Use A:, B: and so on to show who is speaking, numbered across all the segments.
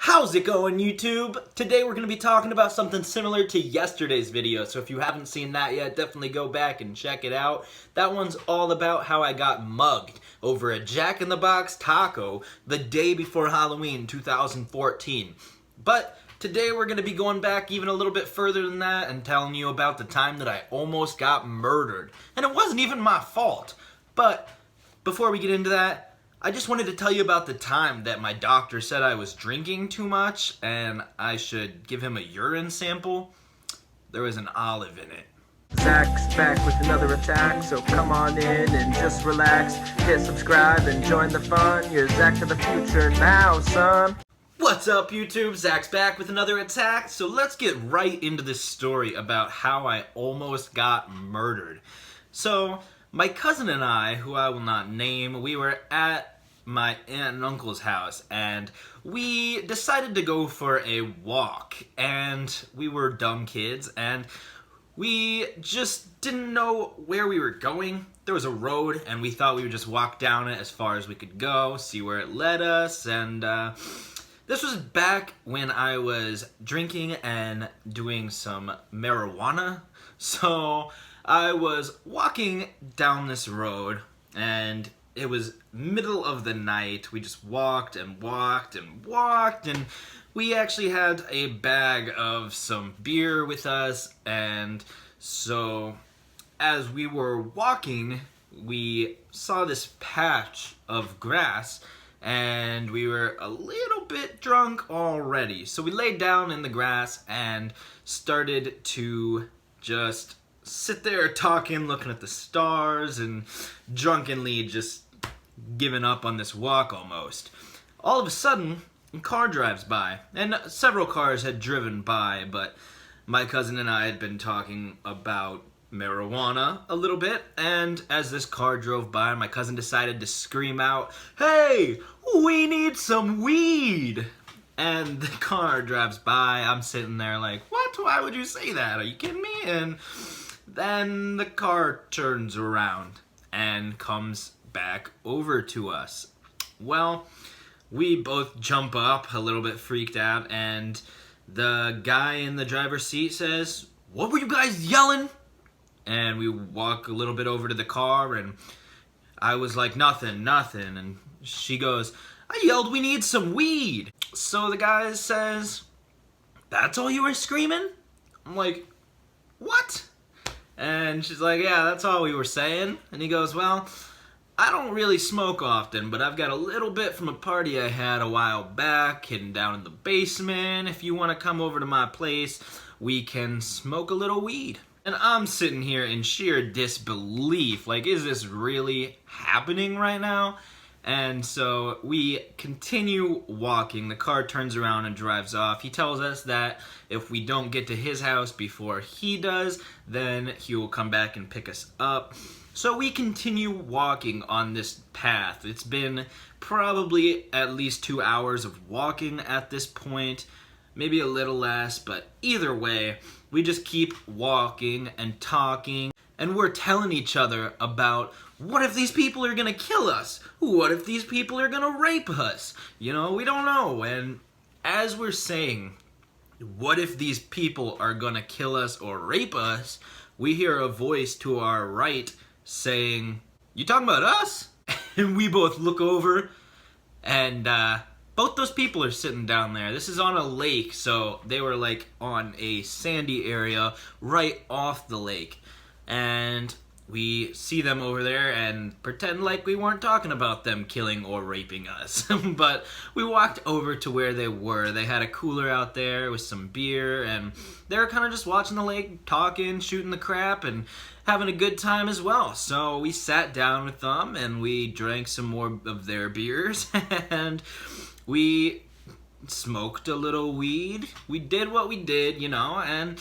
A: How's it going, YouTube? Today we're going to be talking about something similar to yesterday's video, so if you haven't seen that yet, definitely go back and check it out. That one's all about how I got mugged over a Jack in the Box taco the day before Halloween 2014. But today we're going to be going back even a little bit further than that and telling you about the time that I almost got murdered. And it wasn't even my fault. But before we get into that, I just wanted to tell you about the time that my doctor said I was drinking too much and I should give him a urine sample. There was an olive in it.
B: Zach's back with another attack, so come on in and just relax. Hit subscribe and join the fun. You're Zach to the future now, son.
A: What's up, YouTube? Zach's back with another attack. So let's get right into this story about how I almost got murdered. So my cousin and I, who I will not name, we were at my aunt and uncle's house and we decided to go for a walk, and we were dumb kids and we just didn't know where we were going. There was a road and we thought we would just walk down it as far as we could go, see where it led us, and this was back when I was drinking and doing some marijuana. So I was walking down this road and it was middle of the night. We just walked and walked and walked, and we actually had a bag of some beer with us, and so as we were walking, we saw this patch of grass, and we were a little bit drunk already. So we laid down in the grass and started to just sit there talking, looking at the stars, and drunkenly just giving up on this walk almost. All of a sudden, a car drives by, and several cars had driven by, but my cousin and I had been talking about marijuana a little bit, and as this car drove by, my cousin decided to scream out, "Hey, we need some weed!" And the car drives by. I'm sitting there like, what? Why would you say that? Are you kidding me? And then the car turns around and comes back over to us. Well, we both jump up, a little bit freaked out, and the guy in the driver's seat says, "What were you guys yelling?" And we walk a little bit over to the car, and I was like, nothing. And she goes, "I yelled we need some weed." So the guy says, "That's all you were screaming?" I'm like, "What?" And she's like, "Yeah, that's all we were saying." And he goes, "Well, I don't really smoke often, but I've got a little bit from a party I had a while back hidden down in the basement. If you want to come over to my place, we can smoke a little weed." And I'm sitting here in sheer disbelief, like, is this really happening right now? And so we continue walking. The car turns around and drives off. He tells us that if we don't get to his house before he does, then he will come back and pick us up. So we continue walking on this path. It's been probably at least 2 hours of walking at this point, maybe a little less, but either way, we just keep walking and talking, and we're telling each other about, what if these people are gonna kill us? What if these people are gonna rape us? You know, we don't know. And as we're saying, what if these people are gonna kill us or rape us, we hear a voice to our right saying, "You talking about us?" And we both look over, and both those people are sitting down there. This is on a lake, so they were like on a sandy area right off the lake. And we see them over there and pretend like we weren't talking about them killing or raping us. But we walked over to where they were. They had a cooler out there with some beer, and they were kind of just watching the lake, talking, shooting the crap, and having a good time as well. So we sat down with them and we drank some more of their beers, and we smoked a little weed. We did what we did, you know, and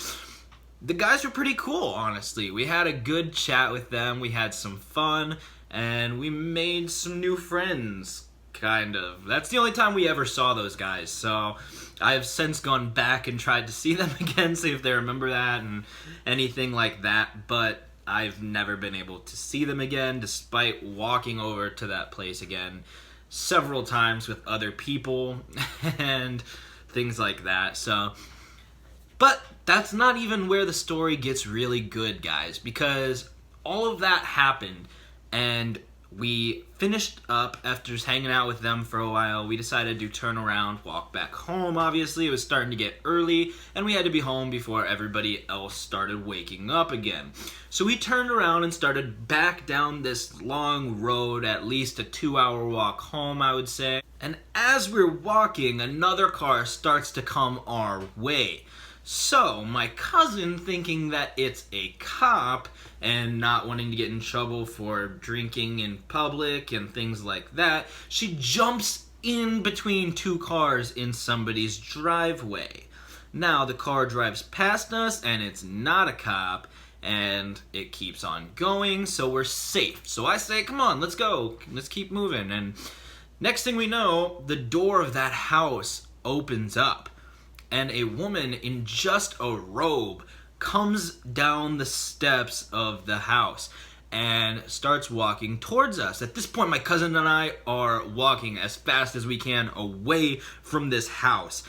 A: the guys were pretty cool, honestly. We had a good chat with them, we had some fun, and we made some new friends, kind of. That's the only time we ever saw those guys, so I have since gone back and tried to see them again, see if they remember that and anything like that, but I've never been able to see them again, despite walking over to that place again several times with other people, and things like that. So, but that's not even where the story gets really good, guys, because all of that happened, and we finished up after just hanging out with them for a while. We decided to turn around, walk back home. Obviously, it was starting to get early, and we had to be home before everybody else started waking up again. So we turned around and started back down this long road, at least a 2-hour walk home, I would say. And as we're walking, another car starts to come our way. So, my cousin, thinking that it's a cop and not wanting to get in trouble for drinking in public and things like that, she jumps in between two cars in somebody's driveway. Now, the car drives past us, and it's not a cop, and it keeps on going, so we're safe. So I say, come on, let's go. Let's keep moving. And next thing we know, the door of that house opens up, and a woman in just a robe comes down the steps of the house and starts walking towards us. At this point, my cousin and I are walking as fast as we can away from this house,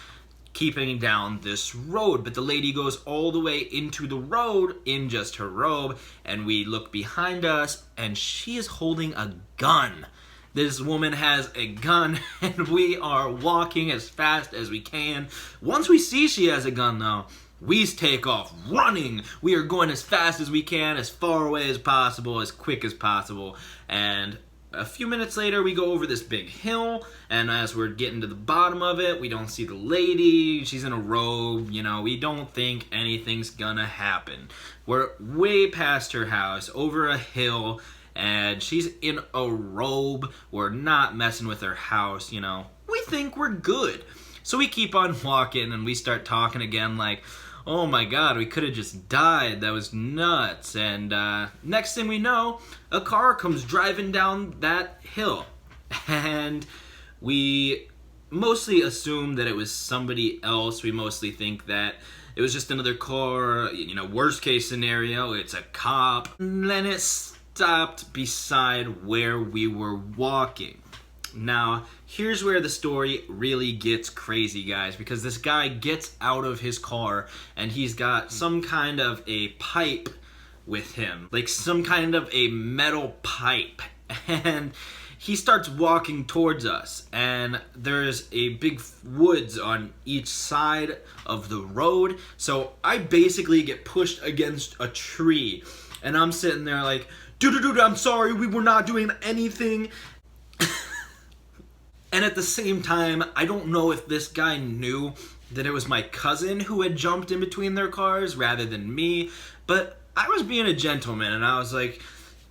A: keeping down this road. But the lady goes all the way into the road in just her robe, and we look behind us, and she is holding a gun. This woman has a gun, and we are walking as fast as we can. Once we see she has a gun, though, we take off running. We are going as fast as we can, as far away as possible, as quick as possible. And a few minutes later, we go over this big hill, and as we're getting to the bottom of it, we don't see the lady. She's in a robe, you know, we don't think anything's gonna happen. We're way past her house, over a hill, and she's in a robe. We're not messing with her house, you know. We think we're good. So we keep on walking, and we start talking again like, oh my god, we could have just died. That was nuts. And next thing we know, a car comes driving down that hill. And we mostly assume that it was somebody else. We mostly think that it was just another car. You know, worst case scenario, it's a cop. And then it stopped beside where we were walking. Now, here's where the story really gets crazy, guys, because this guy gets out of his car and he's got some kind of a pipe with him, like some kind of a metal pipe, and he starts walking towards us, and there's a big woods on each side of the road, so I basically get pushed against a tree, and I'm sitting there like, dude, I'm sorry, we were not doing anything. And at the same time, I don't know if this guy knew that it was my cousin who had jumped in between their cars rather than me, but I was being a gentleman, and I was like,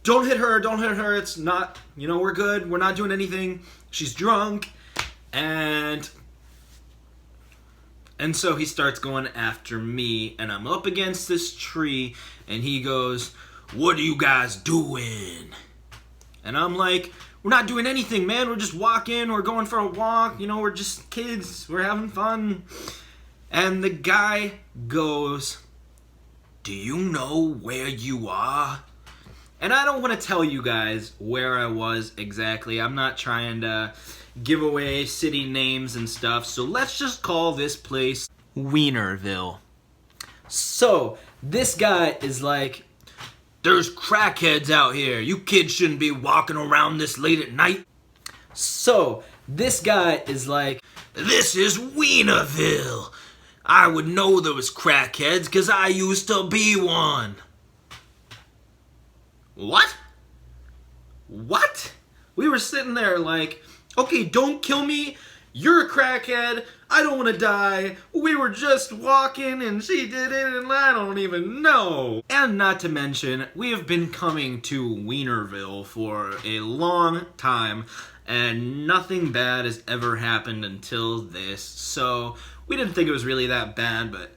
A: don't hit her, it's not, you know, we're good, we're not doing anything, she's drunk, and so he starts going after me, and I'm up against this tree, and he goes, what are you guys doing? And I'm like, we're not doing anything, man. We're just walking. We're going for a walk. You know, we're just kids. We're having fun. And the guy goes, do you know where you are? And I don't want to tell you guys where I was exactly. I'm not trying to give away city names and stuff. So let's just call this place WeinerVille. So this guy is like, there's crackheads out here. You kids shouldn't be walking around this late at night. So, this guy is like, this is WeinerVille. I would know there was crackheads because I used to be one. What? What? We were sitting there like, okay, don't kill me. You're a crackhead. I don't want to die. We were just walking and she did it and I don't even know. And not to mention, we have been coming to WeinerVille for a long time and nothing bad has ever happened until this. So we didn't think it was really that bad, but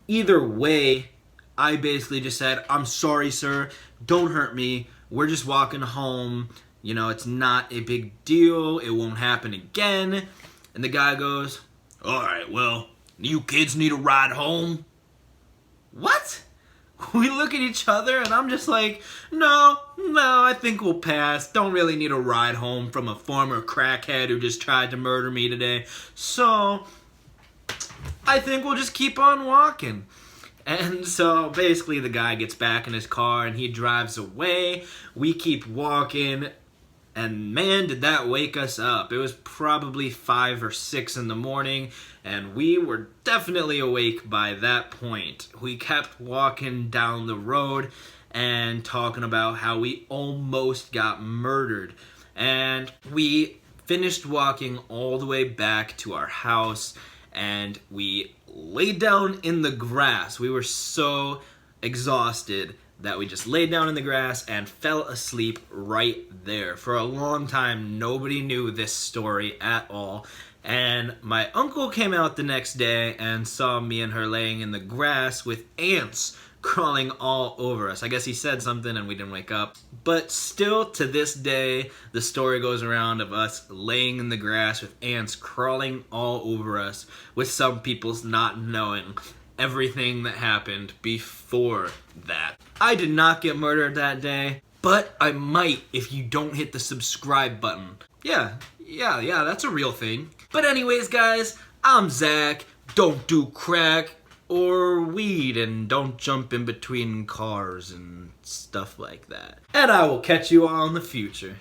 A: either way, I basically just said, I'm sorry, sir. Don't hurt me. We're just walking home. You know, it's not a big deal. It won't happen again. And the guy goes, all right, well, you kids need a ride home? What? We look at each other and I'm just like, no, I think we'll pass. Don't really need a ride home from a former crackhead who just tried to murder me today. So I think we'll just keep on walking. And so basically the guy gets back in his car and he drives away. We keep walking, and man, did that wake us up. It was probably 5 or 6 in the morning, and we were definitely awake by that point. We kept walking down the road and talking about how we almost got murdered. And we finished walking all the way back to our house, and we laid down in the grass. We were so exhausted that we just laid down in the grass and fell asleep right there. For a long time, nobody knew this story at all. And my uncle came out the next day and saw me and her laying in the grass with ants crawling all over us. I guess he said something and we didn't wake up. But still, to this day, the story goes around of us laying in the grass with ants crawling all over us, with some people's not knowing everything that happened before that. I did not get murdered that day, but I might if you don't hit the subscribe button. Yeah, that's a real thing. But anyways, guys, I'm Zach. Don't do crack or weed, and don't jump in between cars and stuff like that. And I will catch you all in the future.